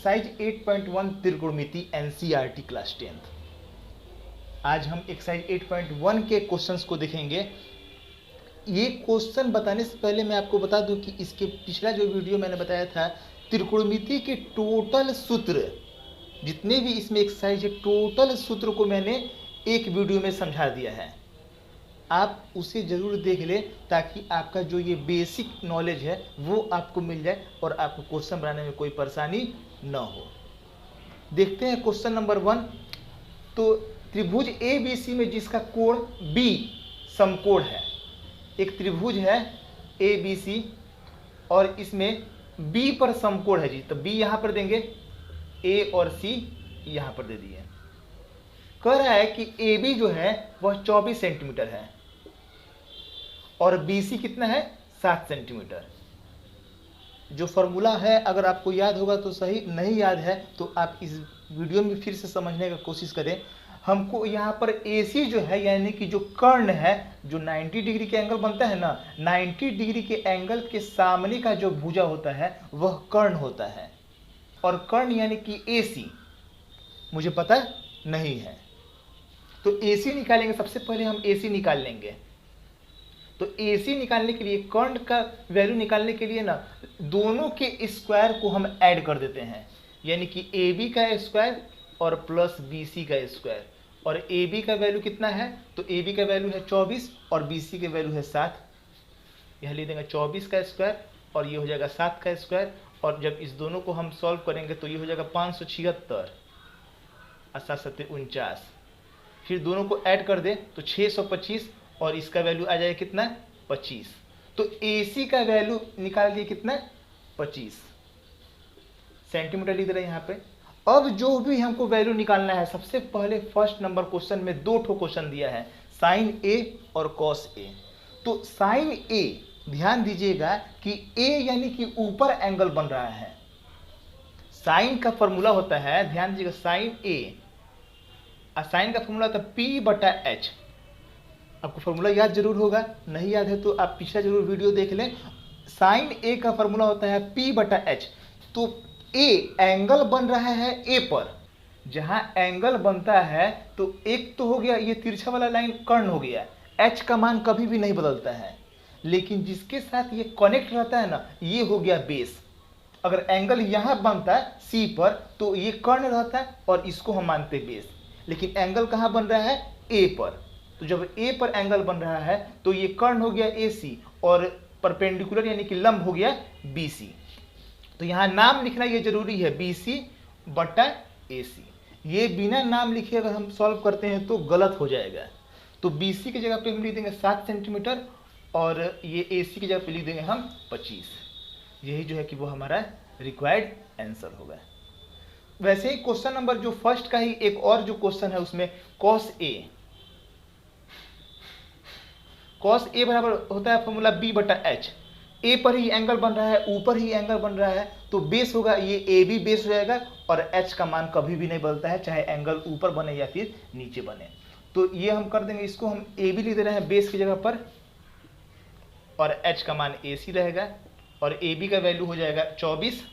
Exercise 8.1 त्रिकोणमिति NCERT class 10th। आज हम exercise 8.1 के क्वेश्चंस को देखेंगे। ये क्वेश्चन बताने से पहले मैं आपको बता दूं कि इसके पिछला जो वीडियो मैंने बताया था त्रिकोणमिति के टोटल सूत्र, जितने भी इसमें एक्सरसाइज है टोटल सूत्र को मैंने एक वीडियो में समझा दिया है। आप उसे ज़रूर देख लें ताकि आपका जो ये बेसिक नॉलेज है वो आपको मिल जाए और आपको क्वेश्चन बनाने में कोई परेशानी न हो। देखते हैं क्वेश्चन नंबर 1। तो त्रिभुज ए बी सी में जिसका कोण बी समकोण है, एक त्रिभुज है ए बी सी और इसमें बी पर समकोण है जी, तो बी यहाँ पर देंगे, ए और सी यहाँ पर दे दिए। कह रहा है कि ए बी जो है वह 24 सेंटीमीटर है और BC कितना है 7 सेंटीमीटर। जो फॉर्मूला है अगर आपको याद होगा तो सही, नहीं याद है तो आप इस वीडियो में फिर से समझने का कोशिश करें। हमको यहाँ पर AC जो है यानी कि जो कर्ण है, जो 90 डिग्री के एंगल बनता है ना, 90 डिग्री के एंगल के सामने का जो भुजा होता है वह कर्ण होता है। और कर्ण यानी कि AC मुझे पता नहीं है, तो AC निकालेंगे। सबसे पहले हम AC निकाल लेंगे। तो AC निकालने के लिए, कर्ण का वैल्यू निकालने के लिए ना, दोनों के स्क्वायर को हम ऐड कर देते हैं, यानी कि AB का स्क्वायर और प्लस BC का स्क्वायर। और AB का वैल्यू कितना है, तो AB का वैल्यू है 24 और BC का वैल्यू है 7। यह ले देंगे 24 का स्क्वायर और ये हो जाएगा 7 का स्क्वायर। और जब इस दोनों को हम सॉल्व करेंगे तो ये हो जाएगा 576 और 7 7 49। फिर दोनों को ऐड कर दे तो 625 और इसका वैल्यू आ जाएगा कितना 25। तो AC का वैल्यू निकाल दिए कितना 25 सेंटीमीटर लिख रहे हैं यहाँ पे। अब जो भी हमको वैल्यू निकालना है, सबसे पहले फर्स्ट नंबर क्वेश्चन में 2 ठो क्वेश्चन दिया है, साइन A और कॉस A। तो साइन A, ध्यान दीजिएगा कि A यानी कि ऊपर एंगल बन रहा है। साइन का फॉर्मूला होता है, ध्यान दीजिएगा, साइन A, साइन का फॉर्मूला होता है P/H। आपको फॉर्मूला याद जरूर होगा, नहीं याद है तो आप पिछला जरूर वीडियो देख लें। साइन A का फॉर्मूला होता है P/H। तो A एंगल बन रहा है A पर, जहां एंगल बनता है तो एक तो हो गया ये तिरछा वाला लाइन कर्ण हो गया। H का मान कभी भी नहीं बदलता है, लेकिन जिसके साथ ये कनेक्ट रहता है ना, ये हो गया बेस। अगर एंगल यहां बनता है C पर तो ये कर्ण रहता है और इसको हम मानते हैं बेस। लेकिन एंगल कहां बन रहा है A पर, तो जब A पर एंगल बन रहा है तो ये कर्ण हो गया AC और परपेंडिकुलर यानी कि लंब हो गया BC। तो यहाँ नाम लिखना ये जरूरी है, BC/AC। ये बिना नाम लिखे अगर हम सॉल्व करते हैं तो गलत हो जाएगा। तो BC की जगह पे हम लिख देंगे 7 सेंटीमीटर और ये AC की जगह पे लिख देंगे हम 25। यही जो है कि वो हमारा रिक्वायर्ड आंसर होगा। वैसे ही क्वेश्चन नंबर जो फर्स्ट का ही एक और जो क्वेश्चन है उसमें कॉस A बराबर होता है फॉर्मूला B/H। A पर ही एंगल बन रहा है, ऊपर ही एंगल बन रहा है, तो बेस होगा ये AB बेस हो जाएगा और H का मान कभी भी नहीं बदलता है, चाहे एंगल ऊपर बने या फिर नीचे बने। तो ये हम कर देंगे, इसको हम AB लिख दे रहे हैं बेस की जगह पर और H का मान AC रहेगा और AB का वैल्यू हो जाएगा 24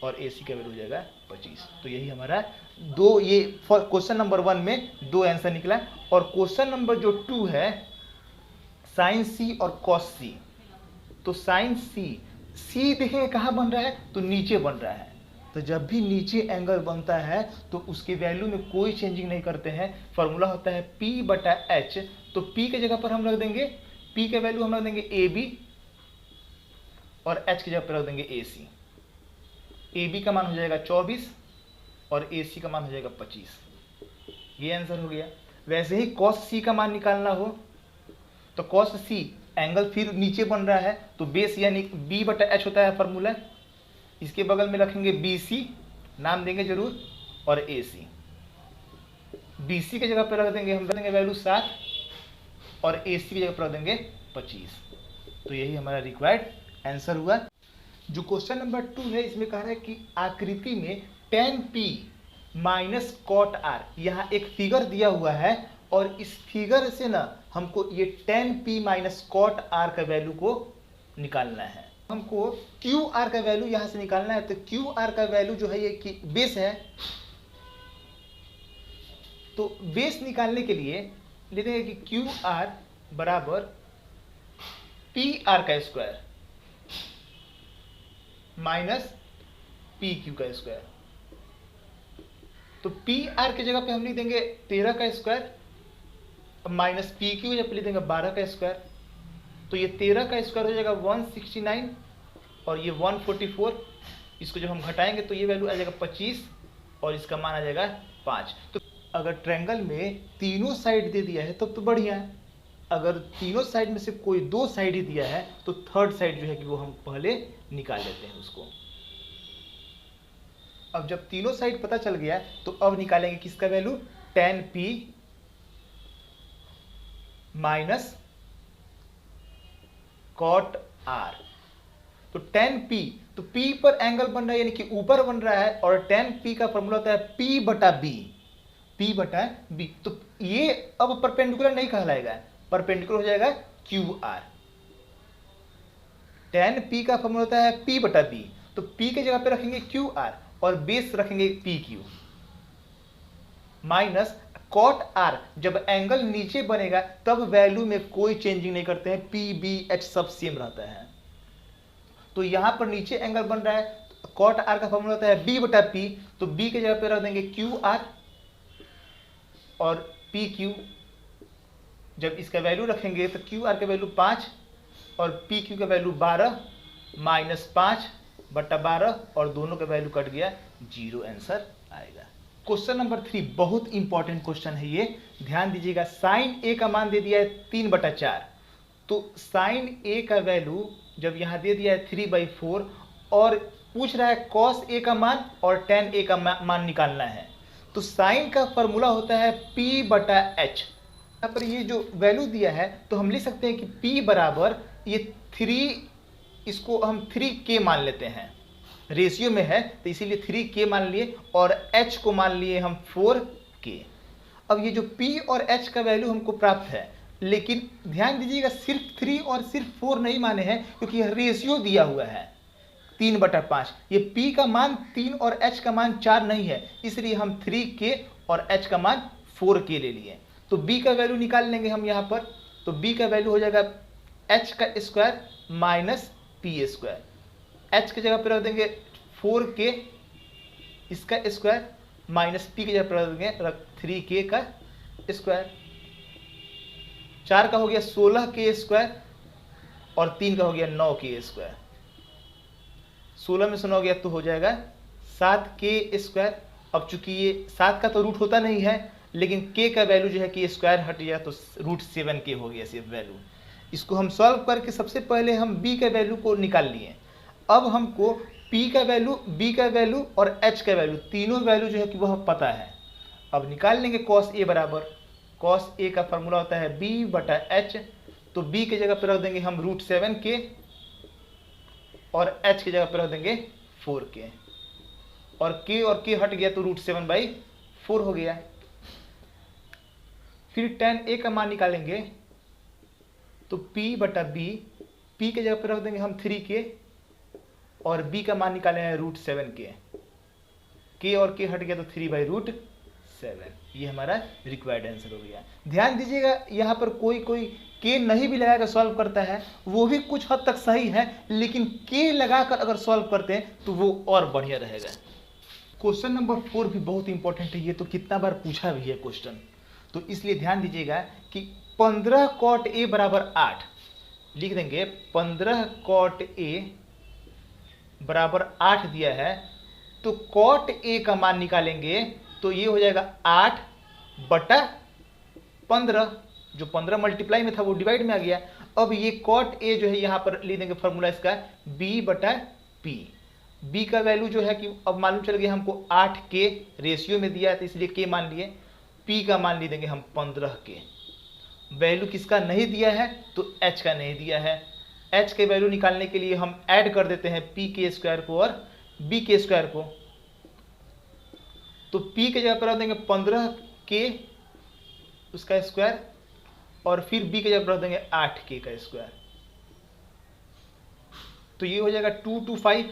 और AC का वैल्यू हो जाएगा 25। तो यही हमारा दो, ये क्वेश्चन नंबर 1 में 2 आंसर निकला। और क्वेश्चन नंबर जो 2 है साइन C और कॉस C। तो साइन C देखेंगे कहाँ बन रहा है, तो नीचे बन रहा है। तो जब भी नीचे एंगल बनता है तो उसके वैल्यू में कोई चेंजिंग नहीं करते हैं। फॉर्मूला होता है P/H। तो P के जगह पर हम रख देंगे, P का वैल्यू हम रख देंगे AB और H की जगह पर रख देंगे AC। AB का मान हो जाएगा 24 और AC का मान हो जाएगा 25। ये आंसर हो गया। वैसे ही cos C का मान निकालना हो तो cos C एंगल फिर नीचे बन रहा है तो बेस यानी B/H होता है फॉर्मूला। इसके बगल में रखेंगे BC, नाम देंगे जरूर, और AC। BC की जगह पर रख देंगे हम, रख देंगे वैल्यू 7 और AC की जगह पर रख देंगे 25। तो यही हमारा रिक्वायर्ड आंसर हुआ। जो क्वेश्चन नंबर 2 है इसमें कह रहा है कि आकृति में tan P minus cot R, यहाँ एक फिगर दिया हुआ है और इस फिगर से ना हमको ये tan P minus cot R का वैल्यू को निकालना है। हमको क्यू आर का वैल्यू यहां से निकालना है। तो क्यू आर का वैल्यू जो है ये कि बेस है, तो बेस निकालने के लिए लेते हैं कि क्यू आर बराबर पी आर का स्क्वायर माइनस पी क्यू का स्क्वायर। तो पी आर की जगह पे हम लिख देंगे 13 का स्क्वायर माइनस पी क्यू की जगह पे लिख देंगे 12 का स्क्वायर। तो ये 13 का स्क्वायर हो जाएगा 169 और ये 144। इसको जब हम घटाएंगे तो ये वैल्यू आ जाएगा 25 और इसका मान आ जाएगा 5। तो अगर ट्रायंगल में तीनों साइड दे दिया है तब तो बढ़िया है। अगर तीनों साइड में से कोई दो साइड ही दिया है तो थर्ड साइड जो है कि वो हम पहले निकाल लेते हैं उसको। अब जब तीनों साइड पता चल गया तो अब निकालेंगे किसका value, tan p minus cot r। तो tan p, तो p पर एंगल बन रहा है यानी कि ऊपर बन रहा है और tan p का फॉर्मूला होता है p बटा b, p बटा b। तो ये अब परपेंडिकुलर नहीं कहलाएगा, परपेंडिकुलर हो जाएगा क्यू आर। tan p का फॉर्मूला होता है p बटा b, तो p के जगह पे रखेंगे क्यू आर और बेस रखेंगे P Q minus cot r। जब एंगल नीचे बनेगा तब वैल्यू में कोई चेंजिंग नहीं करते हैं, पी बी एच सब सेम रहता है। तो यहां पर नीचे एंगल बन रहा है, cot r का फॉर्मूला होता है b बटा p, तो b के जगह पे रख देंगे क्यू आर और पी क्यू। जब इसका वैल्यू रखेंगे तो क्यू आर का वैल्यू 5 और पी क्यू का वैल्यू 12 माइनस 5 बटा 12 और दोनों का वैल्यू कट गया 0, आंसर आएगा। क्वेश्चन नंबर 3 बहुत इंपॉर्टेंट क्वेश्चन है ये, ध्यान दीजिएगा। साइन ए का मान दे दिया है 3/4, तो साइन ए का वैल्यू जब यहां दे दिया है 3/4 और पूछ रहा है कॉस ए का मान और tan ए का मान निकालना है। तो साइन का फॉर्मूला होता है p बटा h। यहाँ पर ये जो वैल्यू दिया है तो हम लिख सकते हैं कि p बराबर ये 3, इसको हम 3k मान लेते हैं, रेशियो में है तो इसीलिए 3k मान लिए और h को मान लिए हम 4k। अब ये जो p और h का वैल्यू हमको प्राप्त है, लेकिन ध्यान दीजिएगा सिर्फ 3 और सिर्फ 4 नहीं माने हैं क्योंकि यह रेशियो दिया हुआ है 3/5। ये p का मान 3 और h का मान 4 नहीं है, इसलिए हम 3k और h का मान 4k ले लिए। तो b का वैल्यू निकाल लेंगे हम यहाँ पर, तो b का वैल्यू हो जाएगा h का square minus p square. h की जगह पर रख देंगे 4k इसका स्क्वायर माइनस p की जगह पर रख देंगे 3k का स्क्वायर। 4 का हो गया 16k स्क्वायर और 3 का हो गया 9k स्क्वायर। 16 में से 9 गया तो हो जाएगा 7k स्क्वायर। अब चूंकि ये 7 का तो रूट होता नहीं है, लेकिन k का वैल्यू जो है कि स्क्वायर हट गया तो √7k हो गया सिर्फ वैल्यू। इसको हम सॉल्व करके सबसे पहले हम b का वैल्यू को निकाल लिए। अब हमको p का वैल्यू, b का वैल्यू और h का वैल्यू, तीनों वैल्यू जो है कि वह पता है। अब निकाल लेंगे कॉस a बराबर, कॉस a का फॉर्मूला होता है b बटा h, तो b की जगह पर रख देंगे हम √7k और h की जगह पर रख देंगे 4k और k हट गया तो √7/4 हो गया। फिर tan a का मान निकालेंगे तो p बटा b, p के जगह पर रख देंगे हम 3k और b का मान निकाले हैं √7k, k और k हट गया तो 3/√7। ये हमारा रिक्वायर्ड आंसर हो गया। ध्यान दीजिएगा यहाँ पर कोई k नहीं भी लगाकर सॉल्व करता है वो भी कुछ हद तक सही है, लेकिन k लगाकर अगर सॉल्व करते हैं तो वो और बढ़िया रहेगा। क्वेश्चन नंबर 4 भी बहुत इंपॉर्टेंट है, ये तो कितना बार पूछा भी है क्वेश्चन, तो इसलिए ध्यान दीजिएगा कि 15 cot a बराबर 8 लिख देंगे। 15 cot a बराबर 8 दिया है तो cot a का मान निकालेंगे तो ये हो जाएगा 8/15, जो 15 मल्टीप्लाई में था वो डिवाइड में आ गया। अब ये cot a जो है यहाँ पर लिख देंगे फॉर्मूला इसका b बटा p। b का वैल्यू जो है कि अब मालूम चल गया हमको 8k रेशियो में दिया है तो इसलिए k मान लिए। p का मान ले देंगे हम 15k। वैल्यू किसका नहीं दिया है तो h का नहीं दिया है। h के वैल्यू निकालने के लिए हम ऐड कर देते हैं p के स्क्वायर को और b के स्क्वायर को, तो p के जगह पर रख देंगे 15k उसका स्क्वायर और फिर b के जगह पर रख देंगे 8k का स्क्वायर। तो ये हो जाएगा 225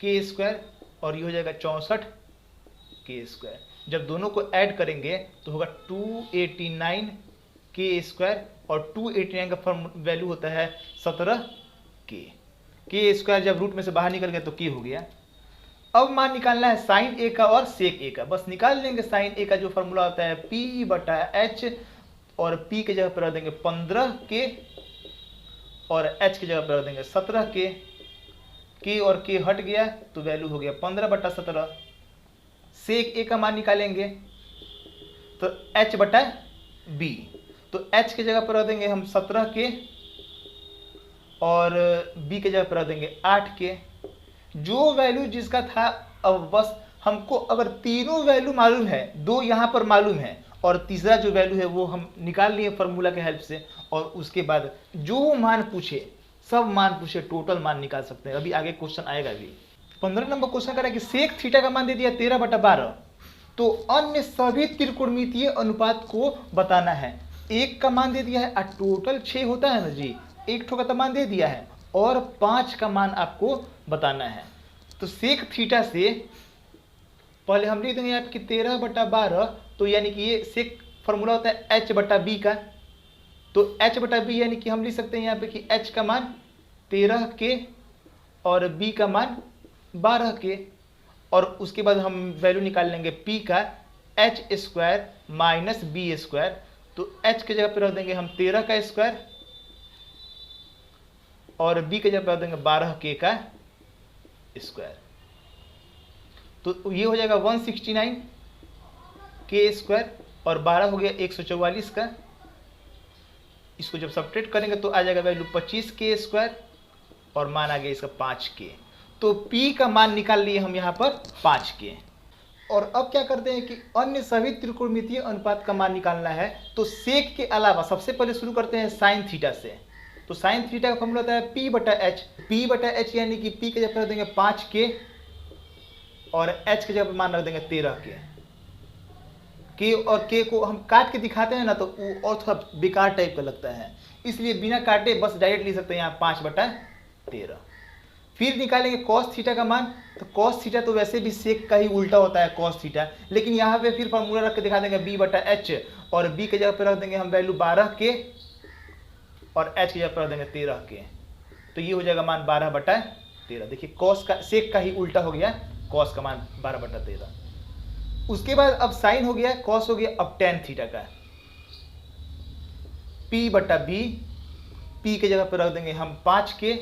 के स्क्वायर और ये हो जाएगा 64 के स्क्वायर। जब दोनों को ऐड करेंगे तो होगा 289 के स्क्वायर और 289 का फॉर्म वैल्यू होता है 17 के स्क्वायर। जब रूट में से बाहर निकल गया तो के हो गया। अब मान निकालना है साइन ए का और सेक ए का। बस निकाल लेंगे। साइन ए का जो फॉर्मूला होता है पी बटा एच और पी के जगह पर रख देंगे 15 के और एच की जगह पर रख देंगे 17 के और के हट गया तो वैल्यू हो गया 15 बटा 17। सेक ए का मान निकालेंगे तो एच बटा बी, तो एच की जगह पर रख देंगे हम 17 के और बी की जगह पर रख देंगे 8 के। जो वैल्यू जिसका था, अब बस हमको अगर तीनों वैल्यू मालूम है, दो यहाँ पर मालूम है और तीसरा जो वैल्यू है वो हम निकाल लिए फॉर्मूला के हेल्प से, और उसके बाद जो मान पूछे सब मान पूछे टोटल मान निकाल सकते हैं। अभी आगे क्वेश्चन आएगा भी। 15 नंबर क्वेश्चन करा कि सेक थीटा का मान दे दिया 13 बटा 12, तो अन्य सभी त्रिकोणमितीय अनुपात को बताना है। एक का मान दे दिया है और टोटल 6 होता है ना जी, एक ठो का तो मान दे दिया है और 5 का मान आपको बताना है। तो सेक थीटा से पहले हम लिख देंगे यहाँ पे 13 बटा 12, तो यानी कि ये सेक फॉर्मूला होता है h बटा बी का, तो h बटा बी यानी कि हम लिख सकते हैं यहाँ पे कि h का मान 13 के और b का मान 12 के, और उसके बाद हम वैल्यू निकाल लेंगे p का h square minus B square. तो h के जगह पर रख देंगे हम 13 का स्क्वायर और b के जगह पर रख देंगे 12 के का स्क्वायर। तो ये हो जाएगा 169 के स्क्वायर और 12 हो गया 144 का। इसको जब सब्ट्रैक्ट करेंगे तो आ जाएगा वैल्यू 25 के स्क्वायर और मान आ गया इसका 5 के। तो P का मान निकाल लिए हम यहाँ पर 5 के। और अब क्या करते हैं कि अन्य सभी त्रिकोणमितीय अनुपात का मान निकालना है। तो सेक के अलावा सबसे पहले शुरू करते हैं साइन थीटा से। तो साइन थीटा का फॉर्मूला होता है P बटा एच। P बटा एच यानी कि P के जगह रख देंगे 5 के और H के जगह पर मान रख देंगे 13 के और के को हम काट के दिखाते हैं ना तो वो और थोड़ा बेकार टाइप का लगता है, इसलिए बिना काटे बस डायरेक्ट लिख सकते हैं यहाँ 5 बटा 13। फिर निकालेंगे कॉस थीटा का मान। तो कॉस थीटा तो वैसे भी सेक का ही उल्टा होता है कॉस थीटा, लेकिन यहाँ पे फिर फॉर्मूला रख के दिखा देंगे b बटा एच और b के जगह पर रख देंगे हम वैल्यू 12 के और h की जगह पर रख देंगे 13 के। तो ये हो जाएगा मान 12 बटा 13। देखिए कॉस का सेक का ही उल्टा हो गया, कॉस का मान 12 बटा 13। उसके बाद अब साइन हो गया, कॉस हो गया, अब टेन थीटा का p बटा b, p के जगह पर रख देंगे हम 5 के,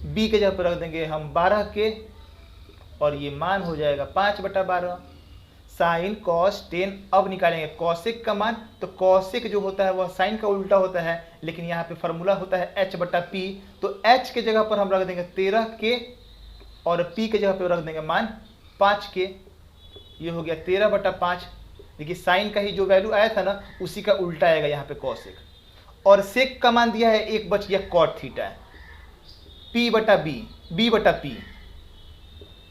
b के जगह पर रख देंगे हम 12 के और ये मान हो जाएगा 5 बटा 12। Sine cos tan. अब निकालेंगे कॉसेक का मान। तो कॉसेक जो होता है वह साइन का उल्टा होता है, लेकिन यहाँ पे फॉर्मूला होता है h बटा p। तो h के जगह पर हम रख देंगे 13 के और p के जगह पर रख देंगे मान 5 के। ये हो गया 13 बटा 5। देखिए साइन का ही जो वैल्यू आया था ना उसी का उल्टा आएगा यहाँ पे कॉसेक। और सेक का मान दिया है एक बच गया कॉट थीटा, p बटा b, b बटा p।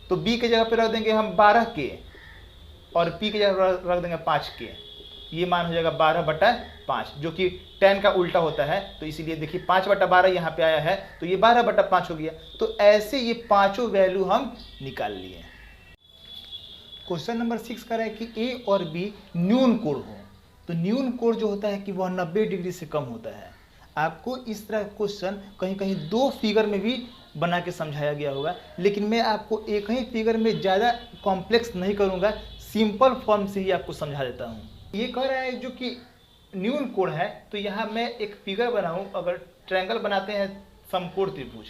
तो b के जगह पे रख देंगे हम 12 के और p के जगह रख देंगे 5 के। ये मान हो जाएगा 12 बटा 5 जो कि tan का उल्टा होता है, तो इसीलिए देखिए 5 बटा 12 यहाँ पे आया है तो ये 12 बटा 5 हो गया। तो ऐसे ये पांचों वैल्यू हम निकाल लिए। क्वेश्चन नंबर 6 कह रहा है कि a और b न्यून कोण हो। तो न्यून कोण जो होता है कि वह 90 डिग्री से कम होता है। आपको इस तरह क्वेश्चन कहीं कहीं दो फिगर में भी बना के समझाया गया होगा, लेकिन मैं आपको एक ही फिगर में ज़्यादा कॉम्प्लेक्स नहीं करूँगा, सिंपल फॉर्म से ही आपको समझा देता हूँ। ये कह रहा है जो कि न्यून कोण है, तो यहाँ मैं एक फिगर बनाऊँ। अगर ट्रायंगल बनाते हैं समकोण त्रिभुज,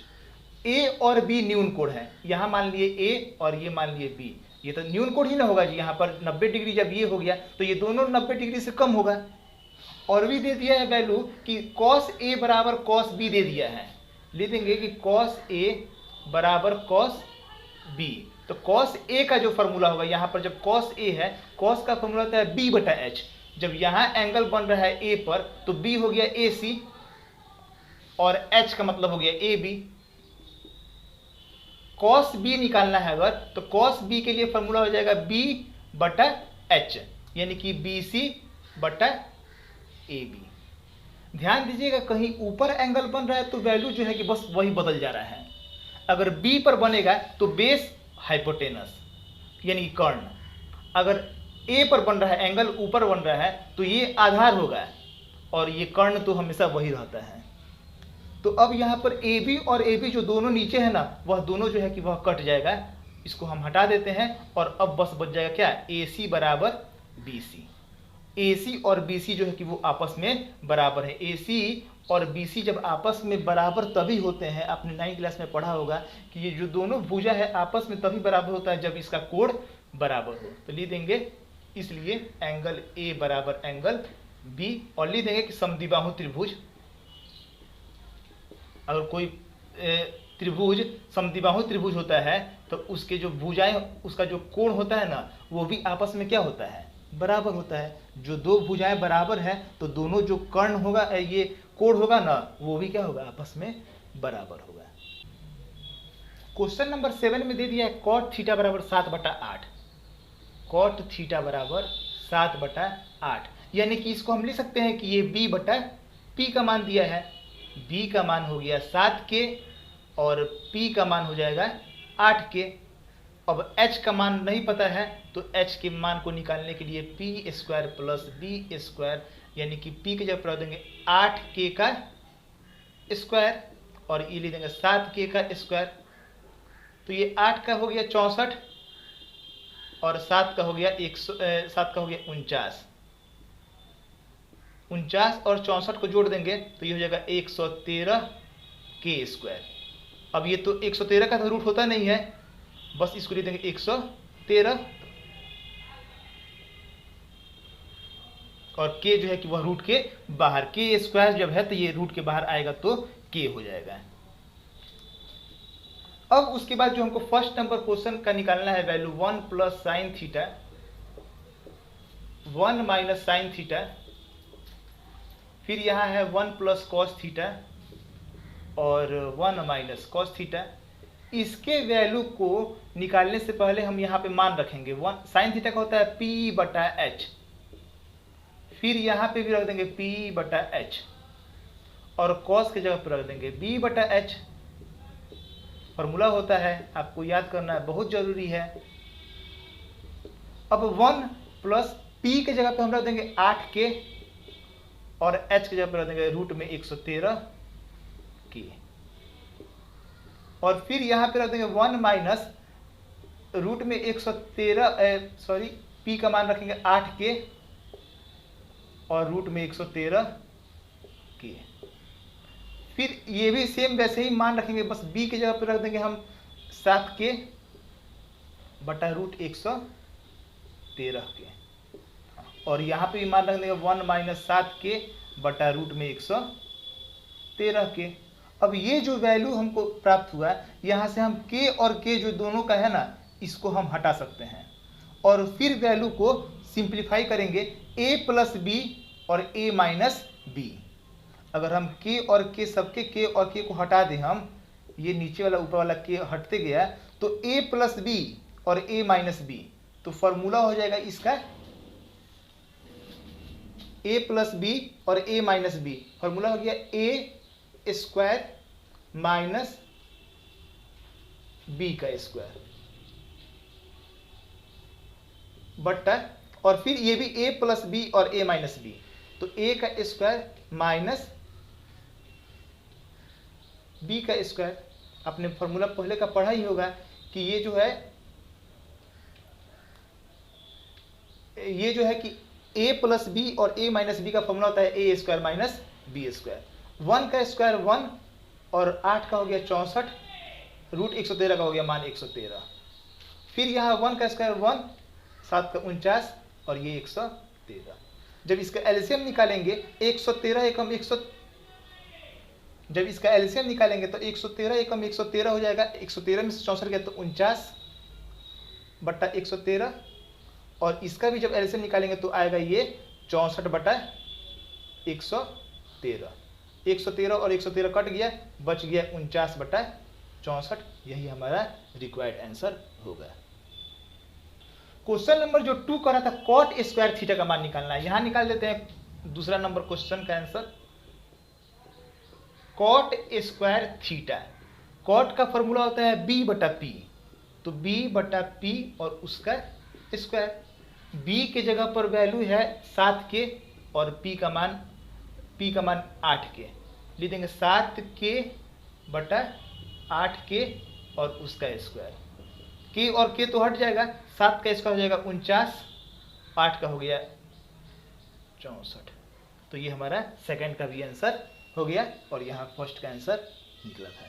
ए और बी न्यून कोण है। यहाँ मान लिए ए और ये मान लिए बी, ये तो न्यून कोण ही ना होगा जी। यहाँ पर 90 डिग्री जब ये हो गया तो ये दोनों 90 डिग्री से कम होगा। और भी दे दिया है वैल्यू कि cos a बराबर cos b दे दिया है। ले देंगे कि cos a बराबर cos b। तो cos a का जो फॉर्मूला होगा यहाँ पर, जब cos a है, cos का फॉर्मूला होता है b बटा h। जब यहाँ एंगल बन रहा है a पर तो b हो गया ac और h का मतलब हो गया ab। cos b निकालना है अगर, तो cos b के लिए फॉर्मूला हो जाएगा b बटा h, यानी कि bc बटा ab। ध्यान दीजिएगा, कहीं ऊपर एंगल बन रहा है तो वैल्यू जो है कि बस वही बदल जा रहा है। अगर बी पर बनेगा तो बेस हाइपोटेनस यानी कि कर्ण, अगर ए पर बन रहा है, एंगल ऊपर बन रहा है तो ये आधार होगा, और ये कर्ण तो हमेशा वही रहता है। तो अब यहाँ पर ए बी और ए बी जो दोनों नीचे है ना, वह दोनों जो है कि वह कट जाएगा, इसको हम हटा देते हैं, और अब बस बच जाएगा क्या, ए सी बराबर बी सी। ए सी और बी सी जो है कि वो आपस में बराबर है। ए सी और बी सी जब आपस में बराबर तभी होते हैं, आपने 9वीं क्लास में पढ़ा होगा कि ये जो दोनों भुजा है आपस में तभी बराबर होता है जब इसका कोण बराबर हो। तो लिख देंगे इसलिए एंगल ए बराबर एंगल बी, और लिख देंगे कि समद्विबाहु त्रिभुज, अगर कोई त्रिभुज समद्विबाहु त्रिभुज होता है तो उसके जो भुजाएं, उसका जो कोण होता है ना, वो भी आपस में क्या होता है, बराबर होता है। जो दो भुजाएं बराबर है तो दोनों जो कर्ण होगा, ये कोण होगा ना, वो भी क्या होगा, आपस में बराबर होगा। क्वेश्चन नंबर 7 में दे दिया है कॉट थीटा बराबर 7/8। कॉट थीटा बराबर 7/8, यानी कि इसको हम लिख सकते हैं कि ये b/p का मान दिया है। b का मान हो गया 7 के और p का मान हो जाएगा 8 के। अब h का मान नहीं पता है तो h के मान को निकालने के लिए p² प्लस b², यानी कि p की जगह पर देंगे 8k का स्क्वायर और ये ले देंगे 7k का स्क्वायर। तो ये 8 का हो गया 64 और 7 का हो गया 49। 49 और 64 को जोड़ देंगे तो ये हो जाएगा 113k²। अब ये तो 113 का तो रूट होता नहीं है, बस इसको लिख देंगे 113, और k जो है कि वह रूट के बाहर, k² जब है तो ये रूट के बाहर आएगा तो k हो जाएगा। अब उसके बाद जो हमको फर्स्ट नंबर क्वेश्चन का निकालना है value 1 plus sine theta 1 minus sine theta, फिर यहाँ है 1 प्लस कॉस थीटा और 1 माइनस कॉस थीटा। इसके वैल्यू को निकालने से पहले हम यहाँ पे मान रखेंगे। साइन थीटा का होता है p/h, फिर यहाँ पे भी रख देंगे p/h, और कॉस की जगह पर रख देंगे b/h। फॉर्मूला होता है, आपको याद करना है, बहुत जरूरी है। अब 1 प्लस p के जगह पे हम रख देंगे 8k और h की जगह पर रख देंगे रूट में 113k, और फिर यहाँ पे रख देंगे 1 माइनस रूट में 113 p का मान रखेंगे 8k और रूट में 113k। फिर ये भी सेम वैसे ही मान रखेंगे, बस b की जगह पर रख देंगे हम 7k बटा रूट 113k, और यहाँ पे भी मान रख देंगे 1 माइनस 7k बटा रूट में 113k। अब ये जो वैल्यू हमको प्राप्त हुआ, यहाँ से हम k और k जो दोनों का है ना, इसको हम हटा सकते हैं, और फिर वैल्यू को सिंप्लीफाई करेंगे a प्लस बी और a माइनस बी। अगर हम k और k, सबके k और k को हटा दें हम, ये नीचे वाला ऊपर वाला k हटते गया तो a प्लस बी और a माइनस बी, तो फॉर्मूला हो जाएगा इसका a प्लस बी और a माइनस बी। फॉर्मूला हो गया a² माइनस b का स्क्वायर बट्टा, और फिर ये भी a प्लस बी और a माइनस बी, तो a का स्क्वायर माइनस b का स्क्वायर। आपने फॉर्मूला पहले का पढ़ा ही होगा कि ये जो है कि a प्लस बी और a माइनस बी का फॉर्मूला होता है a² माइनस b²। 1 का स्क्वायर 1 और 8 का हो गया 64, रूट 113 का हो गया मान 113। फिर यहाँ 1 का स्क्वायर 1, 7 का 49 और ये 113। जब इसका एलसीएम निकालेंगे 113 एकम 100, जब इसका एलसीएम निकालेंगे तो 113 एकम 113 हो जाएगा। 113 में से 64 गया तो 49 बट्टा 113, और इसका भी जब एलसीएम निकालेंगे तो आएगा ये 64 बटा 113। 113 और 113 कट गया, बच गया 49 बटा 64। यही हमारा रिक्वायर्ड आंसर होगा। क्वेश्चन नंबर जो 2 कर रहा था कॉट स्क्वायर थीटा का मान निकालना है, यहां निकाल लेते हैं दूसरा नंबर क्वेश्चन का answer. Cot square theta. Cot का फॉर्मूला होता है b बटा पी, तो b बटा पी और उसका स्क्वायर। b के जगह पर वैल्यू है 7k और p का मान 8k, लिख देंगे 7k बटा 8k और उसका स्क्वायर। k और k तो हट जाएगा, 7 का स्क्वायर हो जाएगा 49, 8 का हो गया 64। तो ये हमारा सेकंड का भी आंसर हो गया और यहाँ फर्स्ट का आंसर निकला था।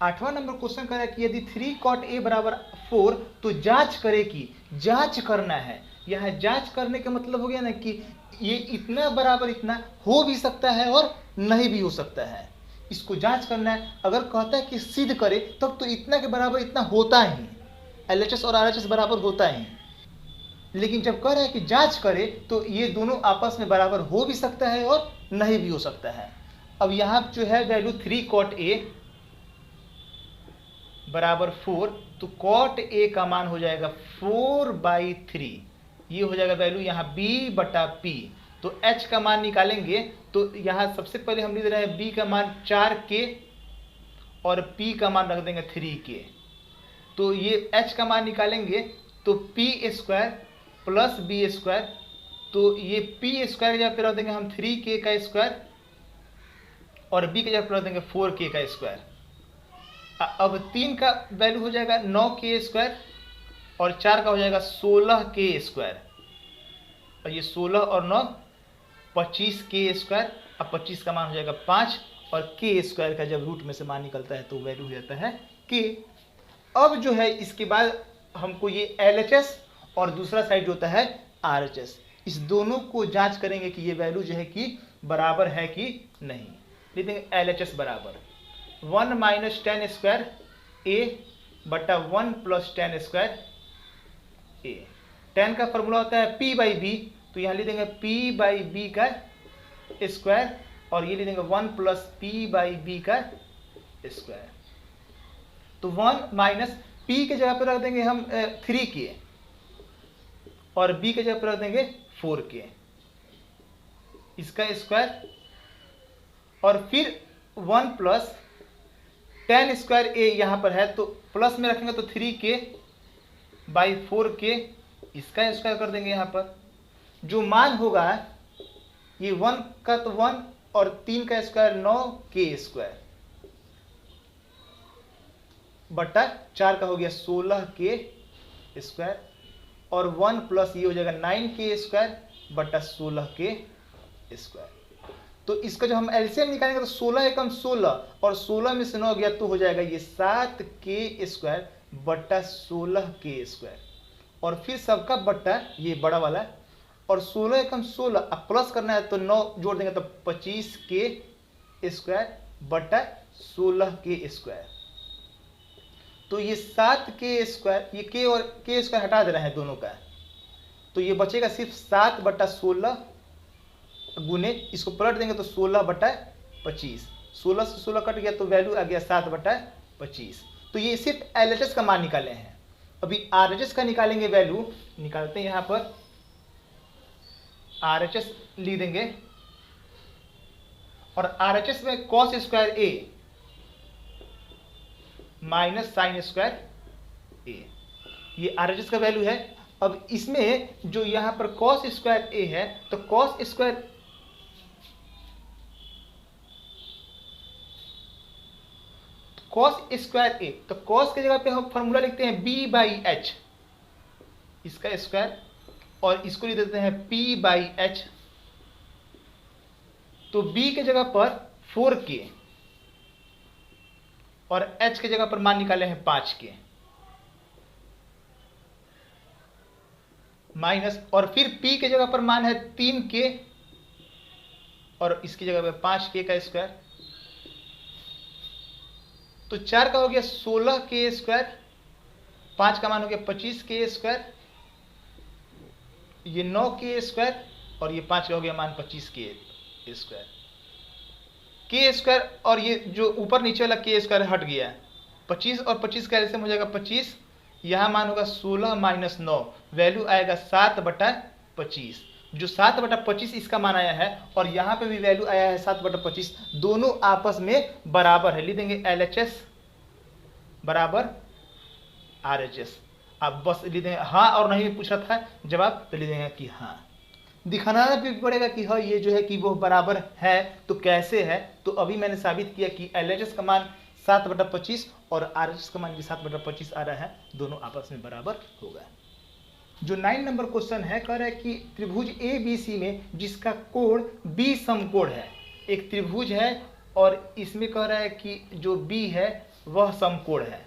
8वां नंबर क्वेश्चन कह रहा है कि यदि 3 cot a बराबर 4 तो जांच करे कि, जांच करना है। यहाँ जांच करने का मतलब हो गया ना कि ये इतना बराबर इतना हो भी सकता है और नहीं भी हो सकता है, इसको जांच करना है। अगर कहता है कि सिद्ध करे तब तो इतना के बराबर इतना होता ही, LHS और RHS बराबर होता ही। लेकिन जब कह रहा है कि जांच करे तो ये दोनों आपस में बराबर हो भी सकता है और नहीं भी हो सकता है। अब यहाँ जो है वैल्यू 3 cot a बराबर 4, तो cot a का मान हो जाएगा 4/3, ये हो जाएगा वैल्यू यहाँ b बटा p। तो h का मान निकालेंगे तो यहाँ सबसे पहले हम लिख रहे हैं b का मान 4k और p का मान रख देंगे 3k। तो ये h का मान निकालेंगे तो p square plus b square, तो ये p स्क्वायर की जगह पर रख देंगे हम 3k का स्क्वायर और b की जगह पर रख देंगे 4k का स्क्वायर। अब 3 का वैल्यू हो जाएगा 9k स्क्वायर और 4 का हो जाएगा 16k स्क्वायर, और ये 16 और 9 25k स्क्वायर। अब 25 का मान हो जाएगा 5 और k स्क्वायर का जब रूट में से मान निकलता है तो वैल्यू हो जाता है k। अब जो है इसके बाद हमको ये LHS और दूसरा साइड होता है RHS, इस दोनों को जांच करेंगे कि ये वैल्यू जो है कि बराबर है कि नहीं। लिख देंगे LHS बराबर 1 माइनस 10 स्क्वायर a बटा 1 प्लस 10 स्क्वायर a। 10 का फॉर्मूला होता है p बाई b, तो यहाँ लिख देंगे p बाई b का स्क्वायर और ये लिख देंगे 1 प्लस p बाई b का स्क्वायर। तो 1 माइनस p के जगह पर रख देंगे हम 3k और b के जगह पर रख देंगे 4k, इसका स्क्वायर, और फिर 1 प्लस 10 स्क्वायर a यहाँ पर है तो प्लस में रखेंगे तो 3k बाई 4k, इसका स्क्वायर कर देंगे। यहाँ पर जो मान होगा ये 1 का तो 1 और 3 का स्क्वायर 9k स्क्वायर बटा 4 का हो गया 16k स्क्वायर और 1 प्लस ये हो जाएगा 9k स्क्वायर बटा 16k स्क्वायर। तो इसका जो हम एलसीएम निकालेंगे तो 16 एकम 16 और 16 में से 9 गया तो हो जाएगा ये 7k स्क्वायर बटा 16k स्क्वायर, और फिर सबका बट्टा ये बड़ा वाला, और 16 एकम 16 अब प्लस करना है तो 9 जोड़ देंगे तो 25k स्क्वायर बटा 16k स्क्वायर। तो ये 7k स्क्वायर, ये k और k स्क्वायर हटा दे रहे हैं दोनों का, तो ये बचेगा सिर्फ 7 बटा 16 गुने, इसको पलट देंगे तो 16 बटा 25, 16 से 16 कट गया तो वैल्यू आ गया 7 बटा 25। तो ये सिर्फ LHS का मान निकाले हैं। अभी RHS का निकालेंगे, वैल्यू निकालते हैं। यहाँ पर RHS लिख देंगे और RHS में cos square a minus sine square a, ये RHS का वैल्यू है। अब इसमें जो यहाँ पर cos स्क्वायर a है तो cos स्क्वायर a, तो cos की जगह पे हम फॉर्मूला लिखते हैं b बाई एच, इसका स्क्वायर, और इसको लिख देते हैं p बाई एच। तो b के जगह पर 4k और h के जगह पर मान निकाले हैं 5k माइनस, और फिर p के जगह पर मान है 3k और इसकी जगह पर 5k का स्क्वायर। तो 4 का हो गया 16k स्क्वायर, 5 का मान हो गया 25k स्क्वायर, ये 9k स्क्वायर और ये 5 का हो गया मान 25k स्क्वायर। k स्क्वायर और ये जो ऊपर नीचे वाला k स्क्वायर हट गया, 25 और 25 का एलसीएम हो जाएगा 25, यहाँ मान होगा 16 माइनस 9, वैल्यू आएगा 7 बटा 25। जो 7/25 इसका मान आया है और यहाँ पे भी वैल्यू आया है 7/25, दोनों आपस में बराबर है। लिख देंगे LHS बराबर RHS। आप बस लिख देंगे हाँ और नहीं पूछ रहा था जवाब, तो लिख देंगे कि हाँ। दिखाना भी पड़ेगा कि हाँ ये जो है कि वो बराबर है, तो कैसे है, तो अभी मैंने साबित किया कि LHS का मान 7/25 और RHS का मान भी 7/25 आ रहा है, दोनों आपस में बराबर होगा। जो 9 नंबर क्वेश्चन है, कह रहा है कि त्रिभुज ABC में जिसका कोण B समकोण है, एक त्रिभुज है और इसमें कह रहा है कि जो B है वह समकोण है।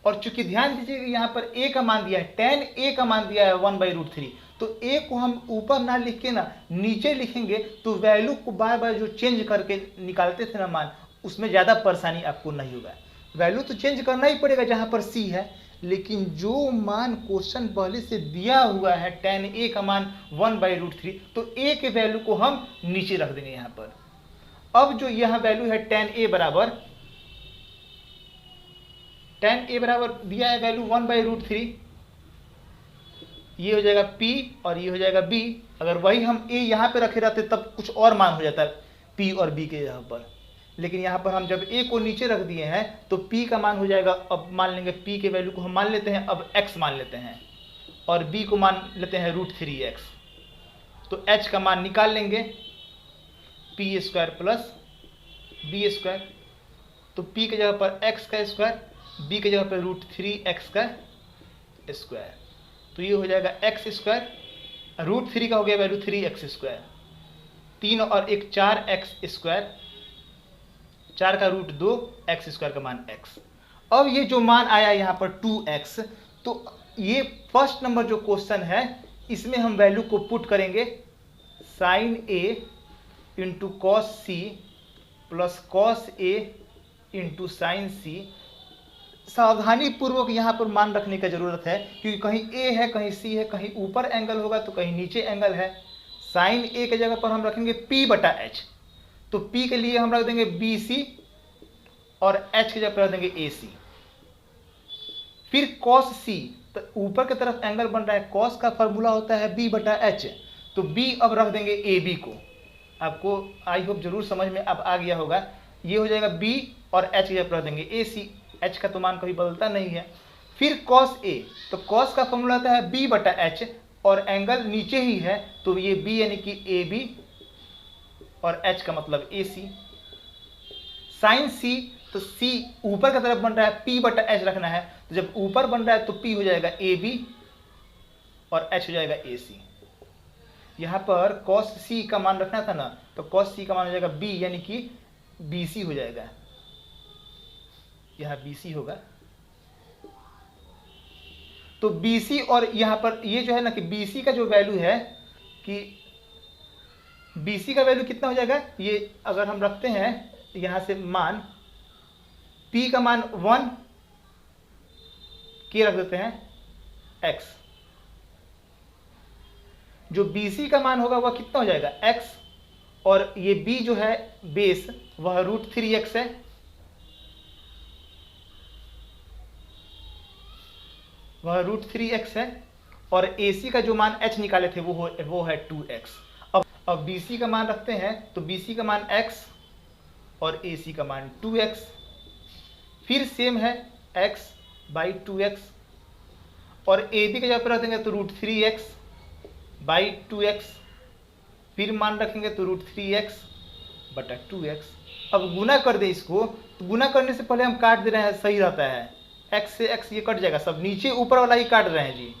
और चूंकि ध्यान दीजिएगा यहाँ पर A का मान दिया है, tan A का मान दिया है 1/√3, तो A को हम ऊपर ना लिख के ना नीचे लिखेंगे तो वैल्यू को बार बार जो चेंज करके निकालते थे ना मान, उसमें ज़्यादा परेशानी आपको नहीं होगा। वैल्यू तो चेंज करना ही पड़ेगा जहाँ पर C है, लेकिन जो मान क्वेश्चन पहले से दिया हुआ है tan A का मान 1/√3, तो A के वैल्यू को हम नीचे रख देंगे यहाँ पर। अब जो यहाँ वैल्यू है tan A बराबर दिया है वैल्यू 1/√3, ये हो जाएगा P और ये हो जाएगा B। अगर वही हम A यहाँ पे रखे रहते तब कुछ और मान हो जाता है P और B के यहाँ पर, लेकिन यहाँ पर हम जब A को नीचे रख दिए हैं तो P का मान हो जाएगा, अब मान लेंगे P के वैल्यू को हम मान लेते हैं, अब X मान लेते हैं और B को मान लेते हैं √3x, तो H का मान निकाल लेंगे P² प्लस B², तो P की जगह पर x का स्क्वायर, B की जगह पर √3x का स्क्वायर, तो ये हो जाएगा x², √3 का हो गया वैल्यू 3x², 3 और 1 4x², 4 का √2, x² का मान x। अब ये जो मान आया यहाँ पर 2x, तो ये फर्स्ट नंबर जो क्वेश्चन है इसमें हम वैल्यू को पुट करेंगे sin A into cos C plus cos A into sin C। सावधानी पूर्वक यहाँ पर मान रखने की जरूरत है, क्योंकि कहीं A है कहीं C है, कहीं ऊपर एंगल होगा तो कहीं नीचे एंगल है। साइन A के जगह पर हम रखेंगे P/H, तो P के लिए हम रख देंगे BC और H की जगह पर रख देंगे AC। फिर cos C, तो ऊपर की तरफ एंगल बन रहा है, cos का फॉर्मूला होता है B/H, तो B अब रख देंगे AB को। आपको आई होप जरूर समझ में अब आ गया होगा। ये हो जाएगा B और H की जगह पर रख देंगे AC, H का तो मान कभी बदलता नहीं है। फिर cos A, तो cos का फॉर्मूला आता है B/H और एंगल नीचे ही है, तो ये B यानी कि AB और H का मतलब AC। sin C, तो C ऊपर की तरफ बन रहा है, P/H रखना है, तो जब ऊपर बन रहा है तो P हो जाएगा AB और H हो जाएगा AC। यहाँ पर cos C का मान रखना था ना, तो cos C का मान हो जाएगा B यानी कि BC हो जाएगा, यहाँ BC होगा। तो BC और यहाँ पर ये जो है ना कि BC का जो वैल्यू है कि BC का वैल्यू कितना हो जाएगा, ये अगर हम रखते हैं यहाँ से मान P का मान 1 K रख देते हैं X, जो BC का मान होगा वह कितना हो जाएगा X, और ये B जो है बेस वह √3x है, वह √3x है, और AC का जो मान H निकाले थे वो है 2x। अब BC का मान रखते हैं, तो BC का मान x और AC का मान 2x, फिर सेम है x/2x, और AB की जगह पर रख देंगे तो √3x/2x, फिर मान रखेंगे तो √3x/2x। अब गुना कर दे इसको, तो गुना करने से पहले हम काट दे रहे हैं, सही रहता है, x से x ये कट जाएगा, सब नीचे ऊपर वाला ही काट रहे हैं जी।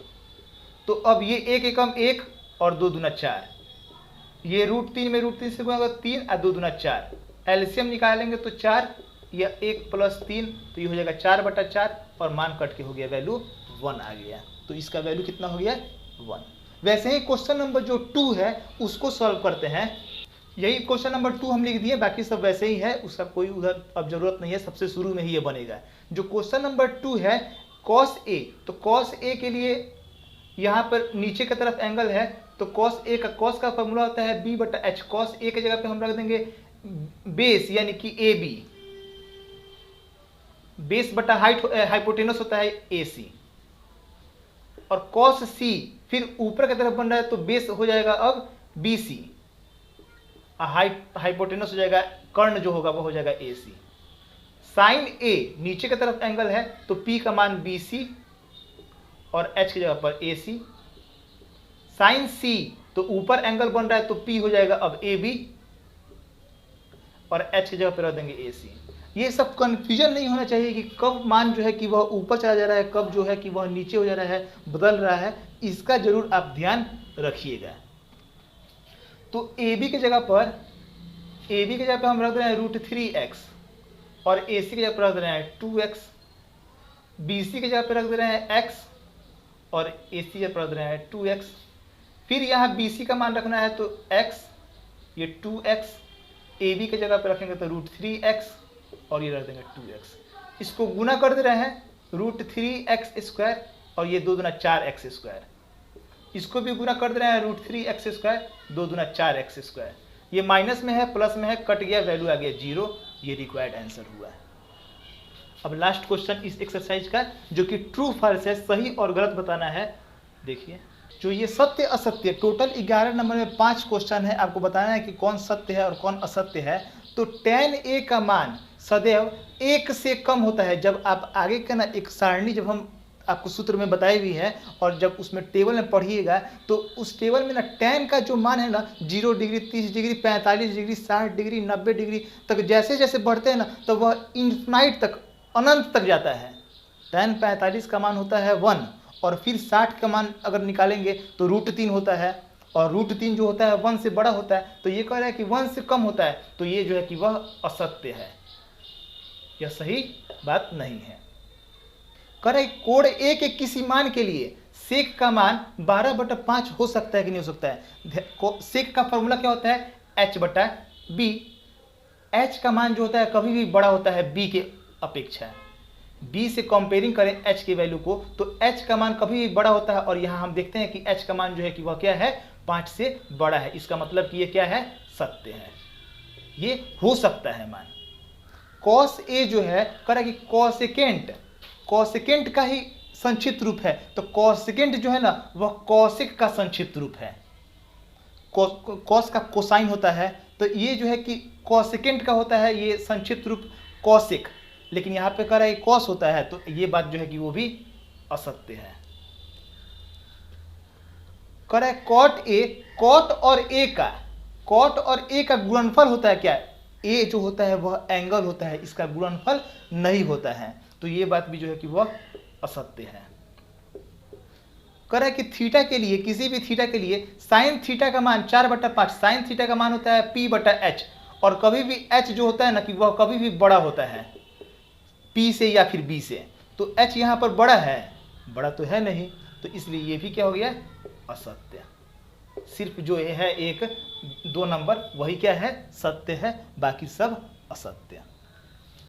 तो अब ये 1 एकम 1 और 2 दूना 4, ये √3 में √3 से गुना होगा 3 और 2 दूना 4, एलसीएम निकालेंगे तो 4, या 1 + 3, तो ये हो जाएगा 4/4 और मान कट के हो गया वैल्यू 1 आ गया। तो इसका वैल्यू कितना हो गया 1। वैसे ही क्वेश्चन नंबर जो 2 है उसको सॉल्व करते हैं। यही क्वेश्चन नंबर 2 हम लिख दिए, बाकी सब वैसे ही है, उसका कोई उधर अब जरूरत नहीं है, सबसे शुरू में ही ये बनेगा। जो क्वेश्चन नंबर 2 है cos A, तो cos A के लिए यहाँ पर नीचे की तरफ एंगल है, तो cos A का cos का फॉर्मूला होता है B/H। cos A की जगह पे हम रख देंगे बेस यानी कि AB, बेस बटा हाइपोटेनस होता है AC, और cos C फिर ऊपर की तरफ बन रहा है तो बेस हो जाएगा अब BC, हाइपोटेनस हो जाएगा, कर्ण जो होगा वो हो जाएगा AC। साइन A नीचे की तरफ एंगल है तो P का मान BC और H की जगह पर AC। साइन C तो ऊपर एंगल बन रहा है तो P हो जाएगा अब AB और H की जगह पर रख देंगे AC। ये सब कंफ्यूजन नहीं होना चाहिए कि कब मान जो है कि वह ऊपर चला जा रहा है, कब जो है कि वह नीचे हो जा रहा है, बदल रहा है, इसका जरूर आप ध्यान रखिएगा। तो AB की जगह पर हम रख रहे हैं √3x और AC की जगह पर रख रहे हैं 2x, BC की जगह पर रख दे रहे हैं x और AC की जगह पर रख रहे हैं 2x। फिर यहाँ BC का मान रखना है तो x, ये 2x, AB की जगह पर रखेंगे तो √3x और ये रख देंगे 2x। इसको गुना कर दे रहे हैं √3x² और ये 2 दूना 4x²। इसको भी गुना कर दे रहे हैं √3x², 2 दूना 4x²। ये माइनस में है, प्लस में है, कट गया, वैल्यू आ गया 0। ये रिक्वायर्ड आंसर हुआ है। अब लास्ट क्वेश्चन इस एक्सरसाइज का, जो कि ट्रू फॉल्स है, सही और गलत बताना है। देखिए, जो ये सत्य असत्य, टोटल 11 नंबर में 5 क्वेश्चन है, आपको बताना है कि कौन सत्य है और कौन असत्य है। तो tan A का मान सदैव 1 से कम होता है। जब आप आगे का ना एक सारणी जब हम आपको सूत्र में बताई हुई है और जब उसमें टेबल में पढ़िएगा तो उस टेबल में ना tan का जो मान है ना 0 degree, 30 degree, 45 degree, 60 degree, 90 degree तक जैसे जैसे बढ़ते हैं ना तो वह इन्फिनाइट तक, अनंत तक जाता है। tan 45 का मान होता है 1 और फिर 60 का मान अगर निकालेंगे तो √3 होता है और √3 जो होता है 1 से बड़ा होता है। तो ये कह रहा है कि 1 से कम होता है, तो ये जो है कि वह असत्य है, यह सही बात नहीं है। कह रहे कोण A के किसी मान के लिए सेक का मान 12/5 हो सकता है कि नहीं हो सकता है। सेक का फॉर्मूला क्या होता है, H/B। H का मान जो होता है कभी भी बड़ा होता है B के अपेक्षा। B से कंपेयरिंग करें H की वैल्यू को तो H का मान कभी भी बड़ा होता है और यहाँ हम देखते हैं कि H का मान जो है कि वह क्या है, 5 से बड़ा है। इसका मतलब कि ये क्या है, सत्य है, ये हो सकता है मान। cos A जो है कह रहा है कि कॉसेकेंट का ही संक्षिप्त रूप है। तो कॉसेकेंट जो है ना वह कॉसेक का संक्षिप्त रूप है। कॉस का कोसाइन होता है, तो ये जो है कि कॉसेकेंट का होता है ये संक्षिप्त रूप कॉसेक, लेकिन यहाँ पे कह रहा है कॉस होता है, तो ये बात जो है कि वो भी असत्य है। कह रहा है कॉट और ए का गुणनफल होता है क्या, ए जो होता है वह एंगल होता है, इसका गुणनफल नहीं होता है, तो ये बात भी जो है कि वह असत्य है। कह रहा है कि थीटा के लिए, किसी भी थीटा के लिए साइन थीटा का मान 4/5, साइन थीटा का मान होता है P/H और कभी भी H जो होता है ना कि वह कभी भी बड़ा होता है P से या फिर B से। तो H यहाँ पर बड़ा है, बड़ा तो है नहीं, तो इसलिए ये भी क्या हो गया, असत्य। सिर्फ जो है 1, 2 नंबर वही क्या है, सत्य है, बाकी सब असत्य।